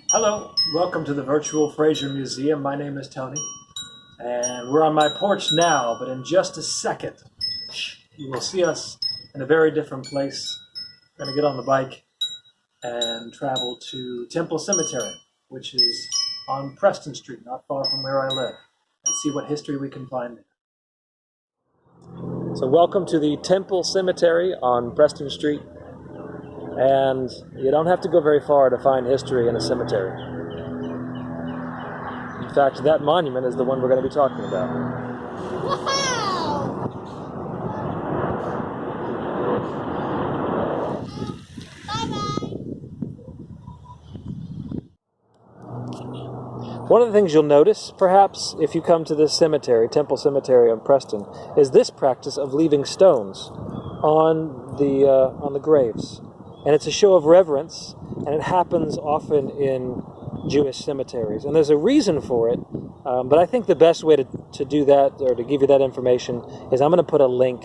Hello, welcome to the Virtual Fraser Museum. My name is Tony, and we're on my porch now, but in just a second, you will see us in a very different place. We're going to get on the bike and travel to Temple Cemetery, which is on Preston Street, not far from where I live, and see what history we can find there. So welcome to the Temple Cemetery on Preston Street. And you don't have to go very far to find history in a cemetery. In fact, that monument is the one we're going to be talking about. Wow! Bye-bye! One of the things you'll notice, perhaps, if you come to this cemetery, Temple Cemetery in Preston, is this practice of leaving stones on the graves. And it's a show of reverence, and it happens often in Jewish cemeteries. And there's a reason for it, but I think the best way to do that, or to give you that information, is I'm going to put a link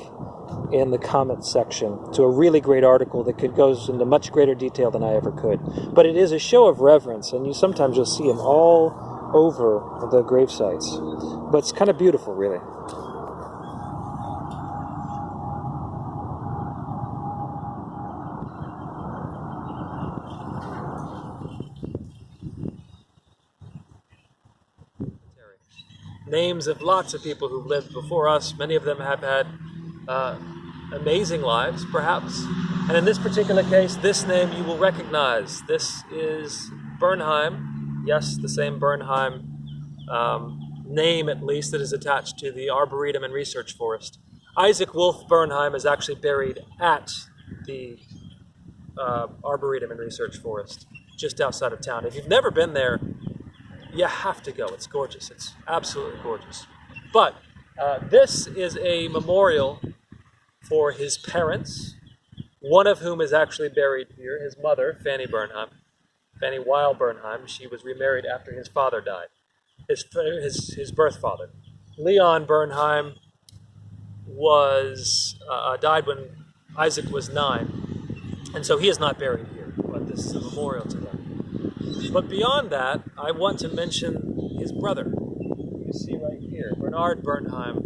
in the comments section to a really great article that goes into much greater detail than I ever could. But it is a show of reverence, and sometimes you'll see them all over the grave sites. But it's kind of beautiful, really. Names of lots of people who've lived before us. Many of them have had amazing lives, perhaps. And in this particular case, this name you will recognize. This is Bernheim. Yes, the same Bernheim name, at least, that is attached to the Arboretum and Research Forest. Isaac Wolf Bernheim is actually buried at the Arboretum and Research Forest, just outside of town. If you've never been there, you have to go. It's gorgeous. It's absolutely gorgeous. But this is a memorial for his parents, one of whom is actually buried here, his mother, Fanny Bernheim, Fanny Weil Bernheim. She was remarried after his father died, his birth father. Leon Bernheim died when Isaac was 9, and so he is not buried here, but this is a memorial to him. But beyond that, I want to mention his brother. You see right here, Bernard Bernheim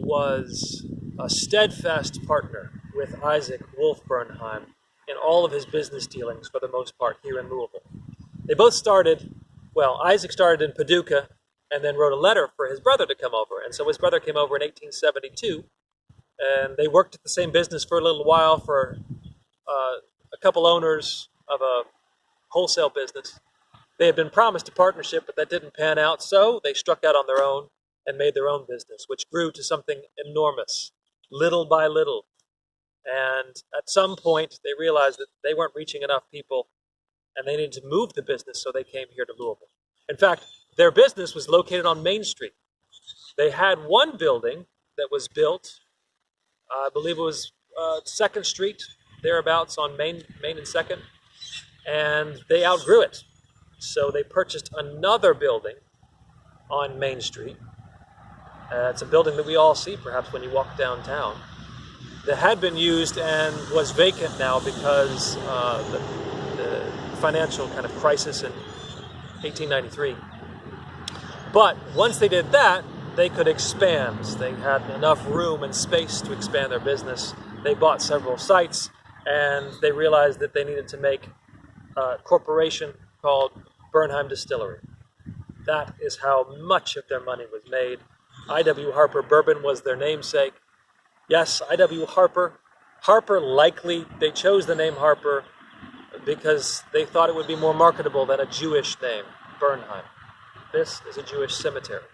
was a steadfast partner with Isaac Wolf Bernheim in all of his business dealings, for the most part, here in Louisville. They both Isaac started in Paducah and then wrote a letter for his brother to come over. And so his brother came over in 1872, and they worked at the same business for a little while for a couple owners of a wholesale business. They had been promised a partnership, but that didn't pan out, so they struck out on their own and made their own business, which grew to something enormous, little by little. And at some point, they realized that they weren't reaching enough people, and they needed to move the business, so they came here to Louisville. In fact, their business was located on Main Street. They had one building that was built, I believe it was 2nd Street, thereabouts on Main and 2nd, and they outgrew it. So they purchased another building on Main Street. It's a building that we all see, perhaps, when you walk downtown. That had been used and was vacant now because the financial kind of crisis in 1893. But once they did that, they could expand. They had enough room and space to expand their business. They bought several sites, and they realized that they needed to make a corporation called Bernheim Distillery. That is how much of their money was made. I.W. Harper Bourbon was their namesake. Yes, I.W. Harper. Harper likely, they chose the name Harper because they thought it would be more marketable than a Jewish name, Bernheim. This is a Jewish cemetery.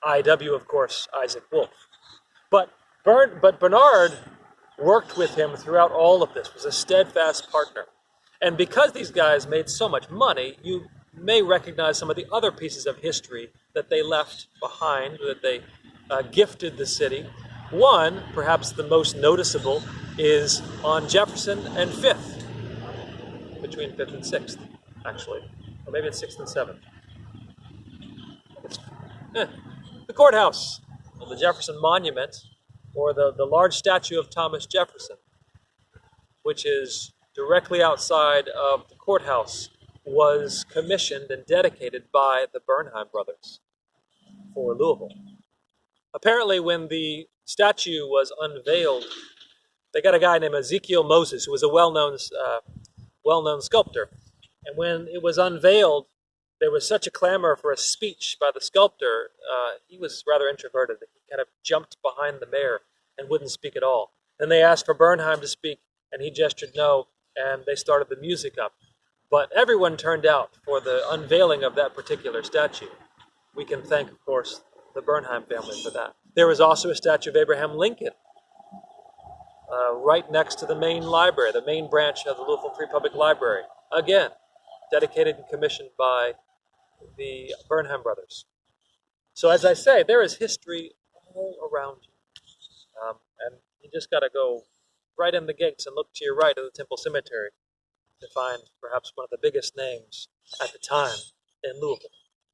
I.W., of course, Isaac Wolf. But Bernard worked with him throughout all of this, was a steadfast partner. And because these guys made so much money, you may recognize some of the other pieces of history that they left behind, that they gifted the city. One, perhaps the most noticeable, is on Jefferson and 5th, between 5th and 6th, actually. Or maybe it's 6th and 7th. The courthouse, the Jefferson Monument, or the large statue of Thomas Jefferson, which is directly outside of the courthouse was commissioned and dedicated by the Bernheim brothers for Louisville. Apparently, when the statue was unveiled, they got a guy named Ezekiel Moses, who was a well-known sculptor. And when it was unveiled, there was such a clamor for a speech by the sculptor. He was rather introverted. He kind of jumped behind the mayor and wouldn't speak at all. Then they asked for Bernheim to speak, and he gestured no, and they started the music up. But everyone turned out for the unveiling of that particular statue. We can thank, of course, the Bernheim family for that. There was also a statue of Abraham Lincoln right next to the main library, the main branch of the Louisville Free Public Library. Again, dedicated and commissioned by the Bernheim brothers. So as I say, there is history all around you. And you just got to go right in the gates and look to your right at the Temple Cemetery to find perhaps one of the biggest names at the time in Louisville.